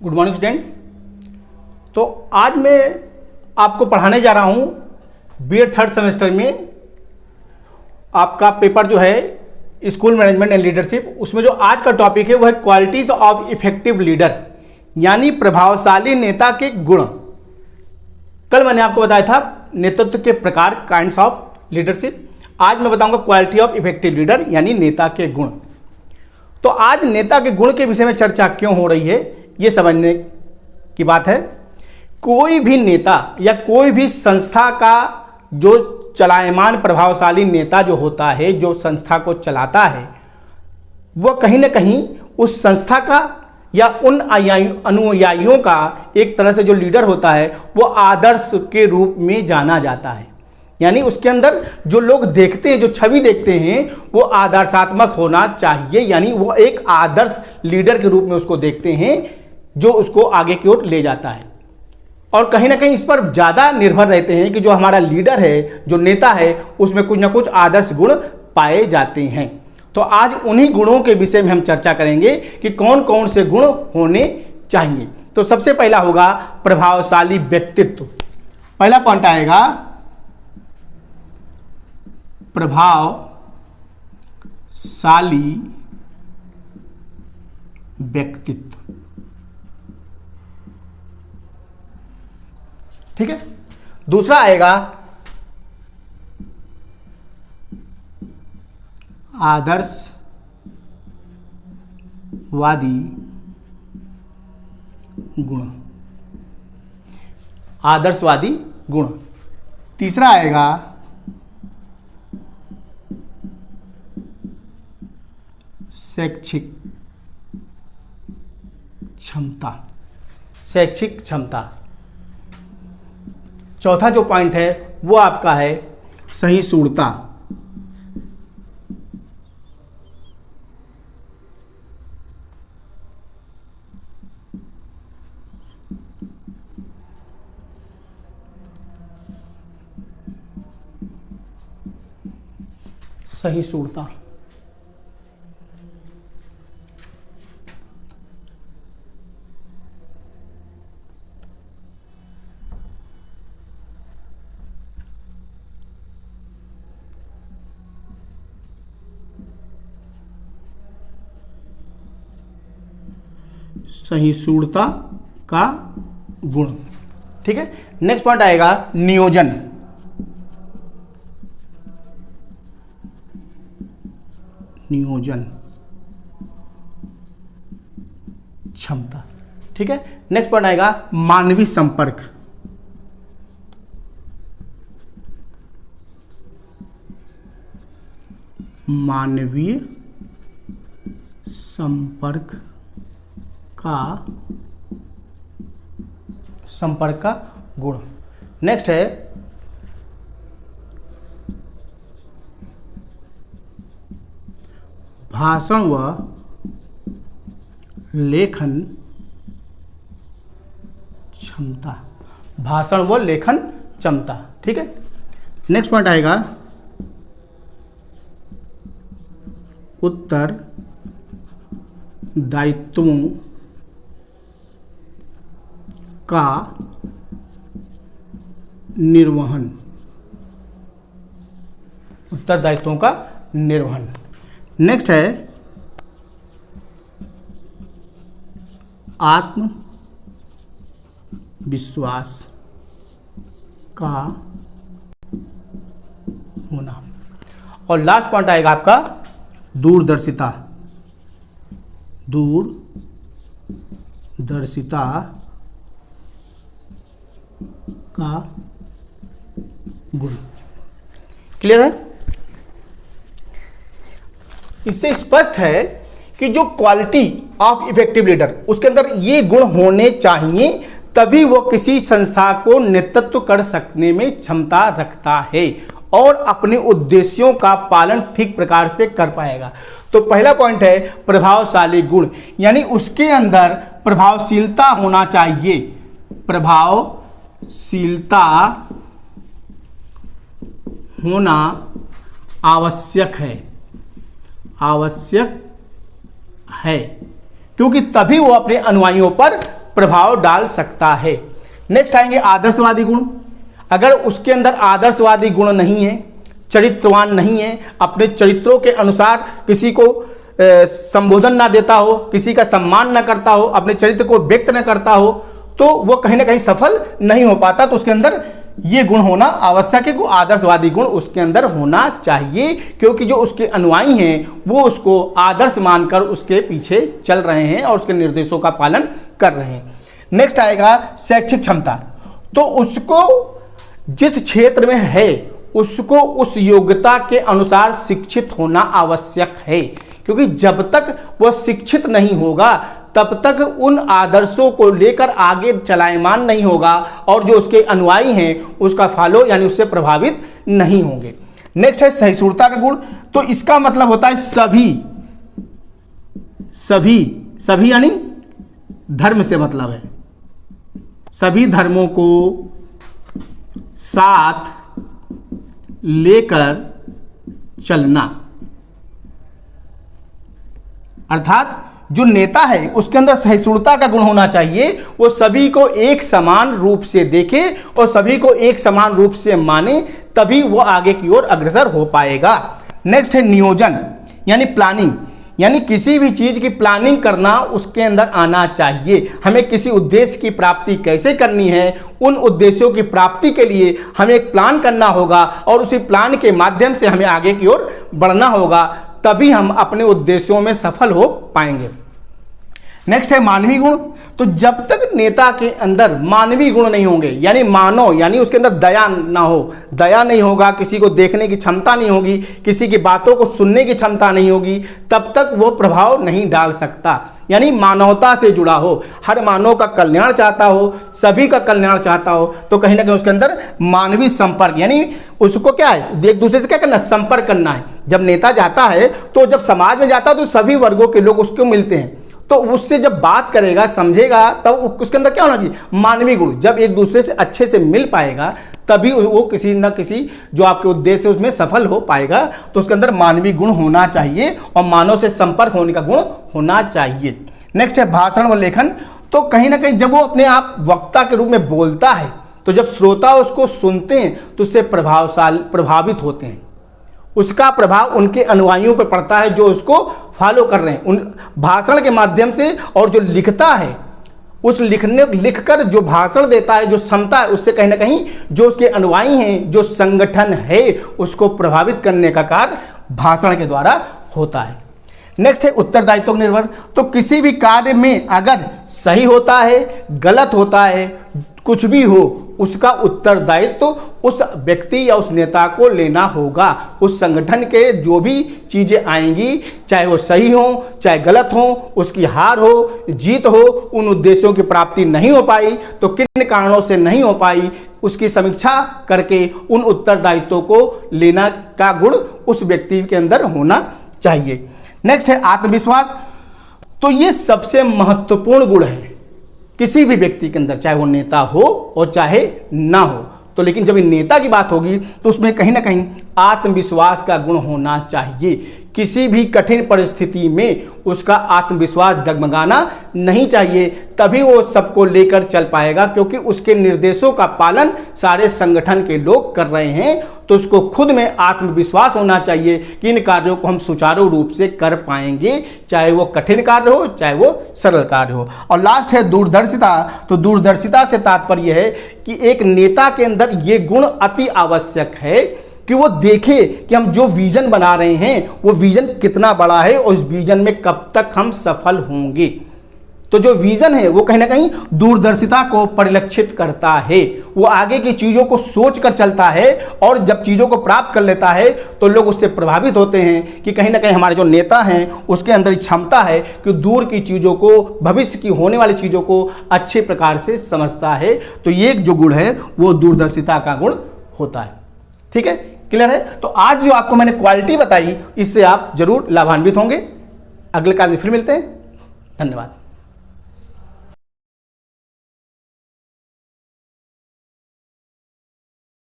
Good morning student. तो आज मैं आपको पढ़ाने जा रहा हूँ बीएड थर्ड सेमेस्टर में आपका पेपर जो है स्कूल मैनेजमेंट एंड लीडरशिप। उसमें जो आज का टॉपिक है वो है क्वालिटीज ऑफ इफेक्टिव लीडर, यानी प्रभावशाली नेता के गुण। कल मैंने आपको बताया था नेतृत्व के प्रकार, काइंड्स ऑफ लीडरशिप। आज मैं बताऊंगा क्वालिटी ऑफ इफेक्टिव लीडर यानी नेता के गुण। तो आज नेता के गुण के विषय में चर्चा क्यों हो रही है ये समझने की बात है। कोई भी नेता या कोई भी संस्था का जो चलायमान प्रभावशाली नेता जो होता है, जो संस्था को चलाता है, वह कहीं ना कहीं उस संस्था का या उन अनुयायियों का एक तरह से जो लीडर होता है वो आदर्श के रूप में जाना जाता है। यानी उसके अंदर जो लोग देखते हैं, जो छवि देखते हैं, वो आदर्शात्मक होना चाहिए। यानी वो एक आदर्श लीडर के रूप में उसको देखते हैं जो उसको आगे की ओर ले जाता है। और कहीं ना कहीं इस पर ज़्यादा निर्भर रहते हैं कि जो हमारा लीडर है, जो नेता है, उसमें कुछ ना कुछ आदर्श गुण पाए जाते हैं। तो आज उन्हीं गुणों के विषय में हम चर्चा करेंगे कि कौन कौन से गुण होने चाहिए। तो सबसे पहला होगा प्रभावशाली व्यक्तित्व। पहला पॉइंट आएगा प्रभावशाली व्यक्तित्व। ठीक है। दूसरा आएगा आदर्शवादी गुण। आदर्शवादी गुण। तीसरा आएगा शैक्षिक क्षमता। शैक्षिक क्षमता। चौथा जो पॉइंट है वो आपका है सहिष्णुता। सहिष्णुता। सहिष्णुता का गुण। ठीक है। नेक्स्ट पॉइंट आएगा नियोजन। नियोजन क्षमता। ठीक है। नेक्स्ट पॉइंट आएगा मानवीय संपर्क। मानवीय संपर्क का गुण। नेक्स्ट है भाषण व लेखन क्षमता। भाषण व लेखन क्षमता। ठीक है। नेक्स्ट पॉइंट आएगा उत्तरदायित्वों का निर्वहन। उत्तरदायित्वों का निर्वहन। नेक्स्ट है आत्मविश्वास का होना। और लास्ट पॉइंट आएगा आपका दूरदर्शिता। दूरदर्शिता का गुण। क्लियर है। इससे स्पष्ट है कि जो क्वालिटी ऑफ इफेक्टिव लीडर, उसके अंदर ये गुण होने चाहिए, तभी वो किसी संस्था को नेतृत्व कर सकने में क्षमता रखता है और अपने उद्देश्यों का पालन ठीक प्रकार से कर पाएगा। तो पहला पॉइंट है प्रभावशाली गुण, यानी उसके अंदर प्रभावशीलता होना चाहिए। प्रभावशीलता होना आवश्यक है। आवश्यक है क्योंकि तभी वो अपने अनुयायियों पर प्रभाव डाल सकता है। नेक्स्ट आएंगे आदर्शवादी गुण। अगर उसके अंदर आदर्शवादी गुण नहीं है, चरित्रवान नहीं है, अपने चरित्रों के अनुसार किसी को संबोधन ना देता हो, किसी का सम्मान ना करता हो, अपने चरित्र को व्यक्त ना करता हो, तो वो कहीं ना कहीं सफल नहीं हो पाता। तो उसके अंदर ये गुण होना आवश्यक है कि आदर्शवादी गुण उसके अंदर होना चाहिए, क्योंकि जो उसके अनुयायी हैं वो उसको आदर्श मानकर उसके पीछे चल रहे हैं और उसके निर्देशों का पालन कर रहे हैं। नेक्स्ट आएगा शैक्षिक क्षमता। तो उसको जिस क्षेत्र में है उसको उस योग्यता के अनुसार शिक्षित होना आवश्यक है, क्योंकि जब तक वह शिक्षित नहीं होगा तब तक उन आदर्शों को लेकर आगे चलायमान नहीं होगा और जो उसके अनुयायी हैं उसका फॉलो यानी उससे प्रभावित नहीं होंगे। नेक्स्ट है सहिष्णुता का गुण। तो इसका मतलब होता है सभी यानी धर्म से मतलब है सभी धर्मों को साथ लेकर चलना, अर्थात जो नेता है उसके अंदर सहिष्णुता का गुण होना चाहिए। वो सभी को एक समान रूप से देखे और सभी को एक समान रूप से माने, तभी वो आगे की ओर अग्रसर हो पाएगा। नेक्स्ट है नियोजन यानी प्लानिंग, यानी किसी भी चीज की प्लानिंग करना उसके अंदर आना चाहिए। हमें किसी उद्देश्य की प्राप्ति कैसे करनी है, उन उद्देश्यों की प्राप्ति के लिए हमें एक प्लान करना होगा और उसी प्लान के माध्यम से हमें आगे की ओर बढ़ना होगा, तभी हम अपने उद्देश्यों में सफल हो पाएंगे। नेक्स्ट है मानवीय गुण। तो जब तक नेता के अंदर मानवीय गुण नहीं होंगे, यानी मानव यानी उसके अंदर दया ना हो, दया नहीं होगा, किसी को देखने की क्षमता नहीं होगी, किसी की बातों को सुनने की क्षमता नहीं होगी, तब तक वो प्रभाव नहीं डाल सकता। यानी मानवता से जुड़ा हो, हर मानव का कल्याण चाहता हो, सभी का कल्याण चाहता हो, तो कहीं ना कहीं उसके अंदर मानवीय संपर्क यानी उसको क्या है, एक दूसरे से क्या करना, संपर्क करना है। जब नेता जाता है तो जब समाज में जाता है तो सभी वर्गों के लोग उसको मिलते हैं, तो उससे जब बात करेगा समझेगा तब उसके अंदर क्या होना चाहिए, मानवीय गुण। जब एक दूसरे से अच्छे से मिल पाएगा तभी वो किसी न किसी जो आपके उद्देश्य है उसमें सफल हो पाएगा। तो उसके अंदर मानवीय गुण होना चाहिए और मानव से संपर्क होने का गुण होना चाहिए। नेक्स्ट है भाषण व लेखन। तो कहीं ना कहीं जब वो अपने आप वक्ता के रूप में बोलता है तो जब श्रोता उसको सुनते हैं तो उससे प्रभावित होते हैं, उसका प्रभाव उनके अनुयायियों पर पड़ता है जो उसको फॉलो कर रहे हैं उन भाषण के माध्यम से। और जो लिखता है उस लिखकर जो भाषण देता है, जो क्षमता है, उससे कहीं ना कहीं जो उसके अनुयायी हैं, जो संगठन है, उसको प्रभावित करने का कार्य भाषण के द्वारा होता है। नेक्स्ट है उत्तरदायित्व निर्भर। तो किसी भी कार्य में अगर सही होता है, गलत होता है, कुछ भी हो, उसका उत्तरदायित्व उस व्यक्ति या उस नेता को लेना होगा। उस संगठन के जो भी चीजें आएंगी, चाहे वो सही हो चाहे गलत हो, उसकी हार हो जीत हो, उन उद्देश्यों की प्राप्ति नहीं हो पाई तो किन कारणों से नहीं हो पाई, उसकी समीक्षा करके उन उत्तरदायित्वों को लेना का गुण उस व्यक्ति के अंदर होना चाहिए। नेक्स्ट है आत्मविश्वास। तो ये सबसे महत्वपूर्ण गुण है किसी भी व्यक्ति के अंदर, चाहे वो नेता हो और चाहे ना हो। तो लेकिन जब नेता की बात होगी तो उसमें कहीं ना कहीं आत्मविश्वास का गुण होना चाहिए। किसी भी कठिन परिस्थिति में उसका आत्मविश्वास डगमगाना नहीं चाहिए, तभी वो सबको लेकर चल पाएगा, क्योंकि उसके निर्देशों का पालन सारे संगठन के लोग कर रहे हैं। तो उसको खुद में आत्मविश्वास होना चाहिए कि इन कार्यों को हम सुचारू रूप से कर पाएंगे, चाहे वो कठिन कार्य हो चाहे वो सरल कार्य हो। और लास्ट है दूरदर्शिता। तो दूरदर्शिता से तात्पर्य है कि एक नेता के अंदर ये गुण अति आवश्यक है कि वो देखे कि हम जो विजन बना रहे हैं वो विजन कितना बड़ा है और इस विजन में कब तक हम सफल होंगे। तो जो विजन है वो कहीं ना कहीं दूरदर्शिता को परिलक्षित करता है, वो आगे की चीजों को सोच कर चलता है और जब चीजों को प्राप्त कर लेता है तो लोग उससे प्रभावित होते हैं कि कहीं ना कहीं हमारे जो नेता हैं उसके अंदर क्षमता है कि दूर की चीजों को, भविष्य की होने वाली चीजों को अच्छे प्रकार से समझता है। तो ये जो गुण है वो दूरदर्शिता का गुण होता है। ठीक है, क्लियर है। तो आज जो आपको मैंने क्वालिटी बताई इससे आप जरूर लाभान्वित होंगे। अगले क्लास में फिर मिलते हैं। धन्यवाद।